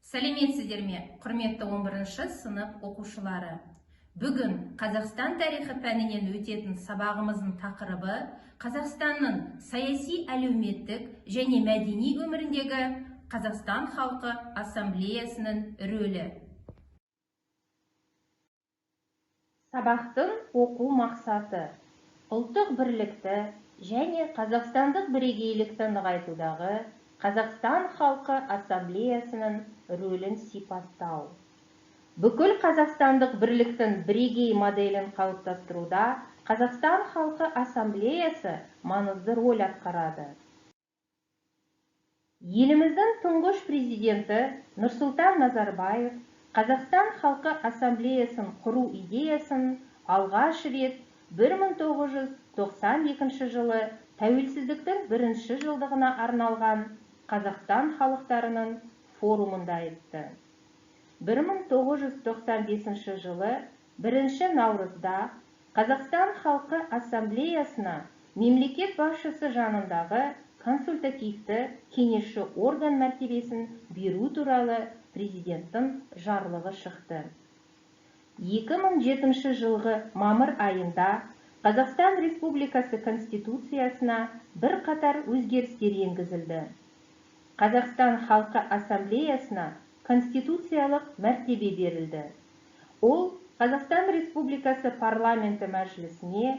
Сәлеметсіздер ме, құрметті 11-ші сынып оқушылары. Бүгін Қазақстан тарихы пәнінен өтетін сабағымыздың тақырыбы Қазақстанның саяси, әлеуметтік және мәдени өміріндегі Қазақстан халқы ассамблеясының рөлі. Сабақтың оқу мақсаты ұлттық бірлікті және қазақстандық бірегейлікті нығайтудағы Қазақстан халқы ассамблеясының рөлін сипаттау. Бүкіл қазақстандық бірліктің бірегей моделін қалыптастыруда Қазақстан халқы ассамблеясы маңызды рөл атқарады. Еліміздің тұңғыш президенті Нұрсұлтан Назарбаев Қазақстан халқы ассамблеясын құру идеясын алғаш рет 1992 жылы тәуелсіздіктің бірінші жылдығына арналған Қазақстан халықтарының форумында айтты. 1995 жылы 1 наурызда Қазақстан халқы ассамблеясына мемлекет басшысы жанындағы консультативті кеңесші орган мәртебесін беру туралы президенттің жарлығы шықты. 2007 жылғы мамыр айында Қазақстан Республикасы Конституциясына бірқатар өзгерістер енгізілді. Қазақстан халқы ассамблеясына конституциялық мәртебе берілді. Ол Қазақстан Республикасы парламенті мәжілісіне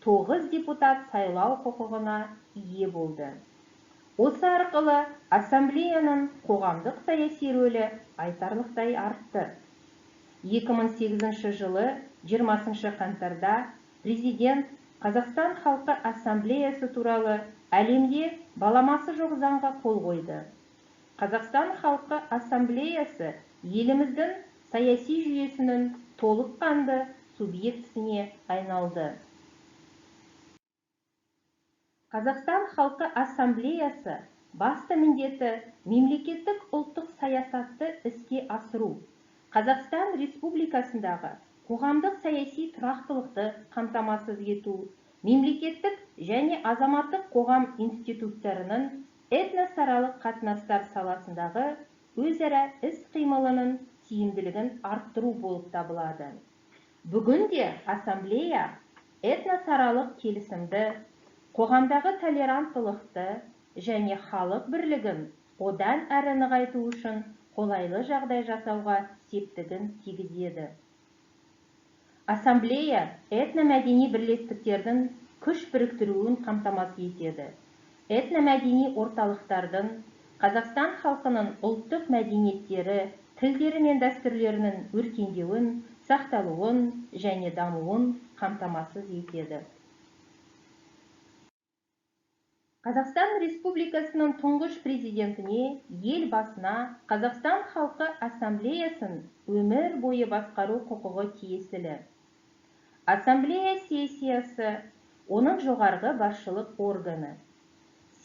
9 депутат сайлау құқығына ие болды. Осы арқылы ассамблеяның қоғамдық саяси рөлі айтарлықтай артты. 2008 жылы 20 қаңтарда президент Қазақстан халқы ассамблеясы туралы әлемде баламасы жоқ заңға қол қойды. Қазақстан халқы ассамблеясы еліміздің саяси жүйесінің толыққанды субъектісіне айналды. Қазақстан халқы ассамблеясы басты міндеті мемлекеттік ұлттық саясатты іске асыру, Қазақстан Республикасындағы қоғамдық саяси тұрақтылықты қамтамасыз ету, мемлекеттік және азаматтық қоғам институттарының этносаралық қатынастар саласындағы өзара іс-қимылының тиімділігін арттыру болып табылады. Бүгінде ассамблея этносаралық келісімді, қоғамдағы толеранттылықты және халық бірлігін одан әрі нығайту үшін қолайлы жағдай жасауға септігін тигізеді. Ассамблея этномәдени бірлестіктердің күш біріктіруін қамтамасыз етеді. Этномәдени орталықтардың Қазақстан халқының ұлттық мәдениеттері, тілдері мен дәстүрлерінің өркендеуін, сақталуын және дамуын қамтамасыз етеді. Қазақстан Республикасының тұңғыш президентіне, елбасына Қазақстан халқы ассамблеясын өмір бойы басқару құқығы тиесілі. Ассамблея сессиясы оның жоғарғы басшылық органы.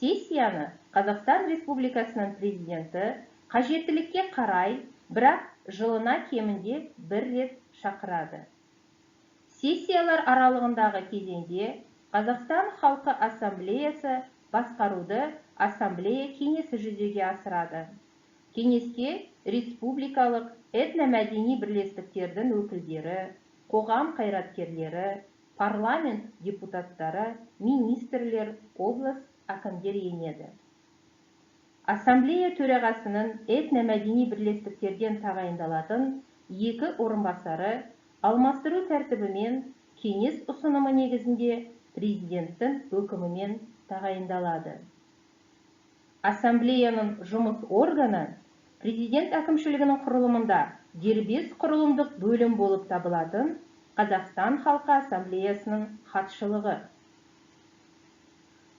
Сессияны Қазақстан Республикасының президенті қажеттілікке қарай, бірақ жылына кемінде 1 рет шақырады. Сессиялар аралығындағы кезеңде Қазақстан халқы ассамблеясы басқаруды ассамблея кеңесі жүзеге асырады. Кеңеске республикалық этномәдени бірлестіктердің өкілдері, қоғам қайраткерлері, парламент депутаттары, министрлер, облыс әкімдер енеді. Ассамблея төрағасының этномәдени бірлестіктерден тағайындалатын 2 орынбасары алмастыру тәртібімен кеңес ұсынымы негізінде президенттің өкімімен тағайындалады. Ассамблеяның жұмыс органы президент әкімшілігінің құрылымында дербес құрылымдық бөлім болып табылатын Қазақстан халқы ассамблеясының хатшылығы.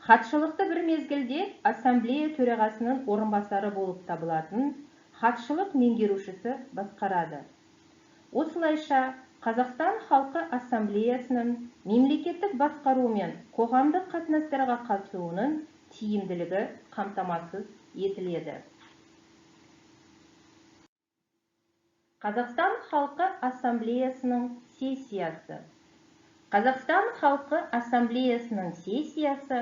Хатшылықты бір мезгілде ассамблея төрағасының орынбасары болып табылатын хатшылық меңгерушісі басқарады. Осылайша Қазақстан халқы ассамблеясының мемлекеттік басқару мен қоғамдық қатынастарға қатысуының тиімділігі қамтамасыз етіледі. Қазақстан халқы ассамблеясының сессиясы. Қазақстан халқы ассамблеясының сессиясы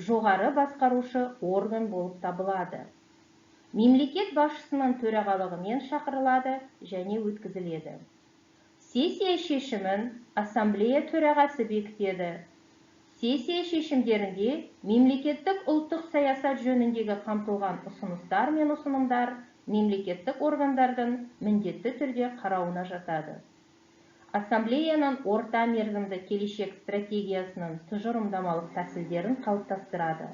жоғары басқарушы орган болып табылады. мемлекет басшысының төрағалығымен шақырылады және өткізіледі. Сессия шешімін ассамблея төрағасы бекітеді. Сессия шешімдерінде мемлекеттік ұлттық саясат жөніндегі қамтылған ұсыныстар мен ұсынымдар мемлекеттік органдардың міндетті түрде қарауына жатады. Ассамблеяның орта мерзімді келешек стратегиясының тұжырымдамалық тәсілдерін қалыптастырады.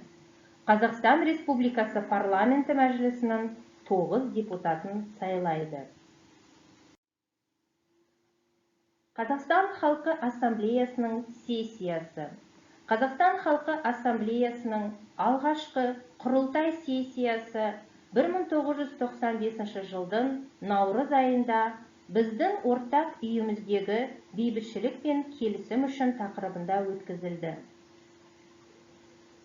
Қазақстан Республикасы парламенті мәжілісінің 9 депутатын сайлайды. Қазақстан халқы ассамблеясының сессиясы. Қазақстан халқы ассамблеясының алғашқы құрылтай сессиясы 1995 жылдың наурыз айында біздің ортақ үйіміздегі бейбітшілік пен келісім үшін тақырыбында өткізілді.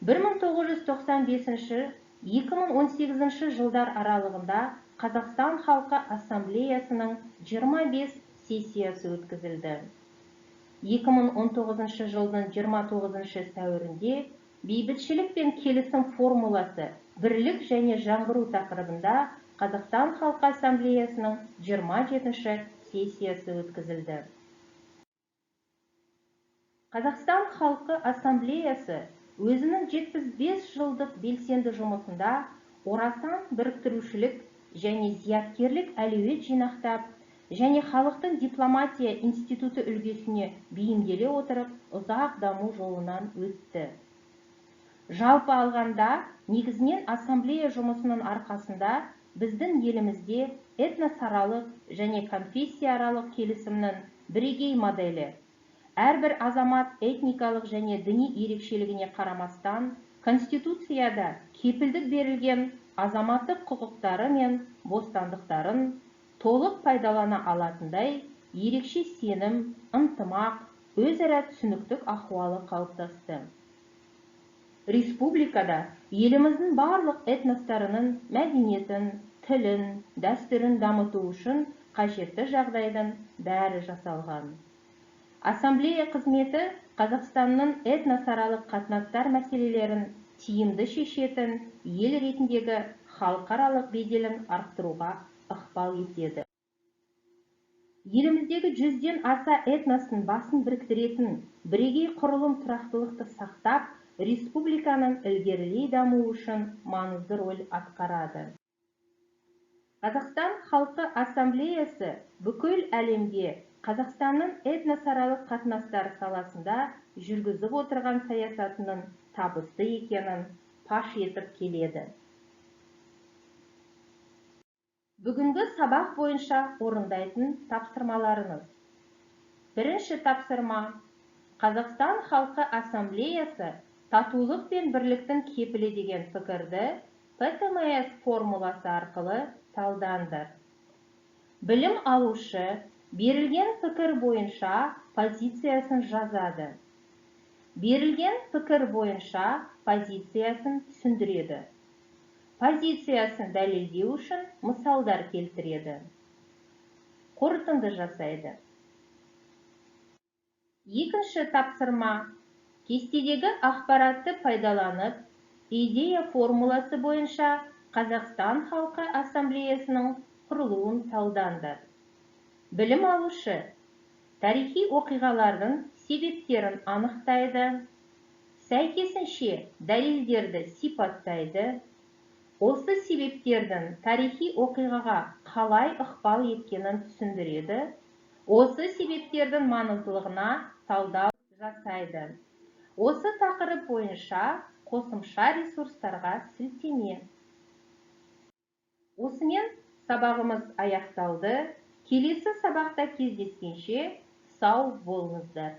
1995-2018 жылдар аралығында Қазақстан халқы ассамблеясының 25 сессиясы өткізілді. 2019 жылдың 29 сәуірінде бейбітшілік пен келісім формуласы бірлік және жаңғыру тақырыбында Қазақстан халқы ассамблеясының 27 сессиясы өткізілді. Қазақстан халқы ассамблеясы өзінің 75 жылдық белсенді жұмысында орасан біріктірушілік және зияткерлік әлеует жинақтап, және халықтың дипломатия институты үлгісіне бейімделе отырып, ұзақ даму жолынан өтті. Жалпы алғанда, негізінен ассамблея жұмысының арқасында біздің елімізде этносаралық және конфессияаралық келісімнің бірегей моделі, әрбір азамат этникалық және діни ерекшелігіне қарамастан, Конституцияда кепілдік берілген азаматтық құқықтары мен бостандықтарын толық пайдалана алатындай ерекше сенім, ынтымақ, өзара түсіністік ахуалы қалыптасты. Республикада еліміздің барлық этностарының мәдениетін, тілін, дәстүрін дамыту үшін қажетті жағдайдың бәрі жасалған. Ассамблея қызметі Қазақстанның этносаралық қатынастар мәселелерін тиімді шешетін ел ретіндегі халықаралық беделін арттыруға ықпал етеді. Еліміздегі 100-ден аса этностың басын біріктіретін бірегей құрылым тұрақтылықты сақтап, республиканың ілгерілей дамуы үшін маңызды рөл атқарады. Қазақстан халқы ассамблеясы бүкіл әлемге Қазақстанның этносаралық қатынастар саласында жүргізіп отырған саясатының табысты екенін паш етіп келеді. Бүгінгі сабақ бойынша орындайтын тапсырмаларыңыз. Бірінші тапсырма: Қазақстан халқы ассамблеясы татулық пен бірліктің кепілі деген пікірді ПТМС формуласы арқылы талдаңдар. Білім алушы берілген пікір бойынша позициясын жазады. Берілген пікір бойынша позициясын түсіндіреді. Позициясын дәлелдеу үшін мысалдар келтіреді. Қорытынды жасайды. Екінші тапсырма: кестедегі ақпаратты пайдаланып, идея формуласы бойынша Қазақстан халқы ассамблеясының құрылуын талдаңдар. Білім алушы тарихи оқиғалардың себептерін анықтайды, сәйкесінше дәлелдерді сипаттайды, осы себептердің тарихи оқиғаға қалай ықпал еткенін түсіндіреді, осы себептердің маңыздылығына талдау жасайды. Осы тақырып бойынша қосымша ресурстарға сілтеме. Осымен сабағымыз аяқталды. Келесі сабақта кездескенше сау болыңыздар.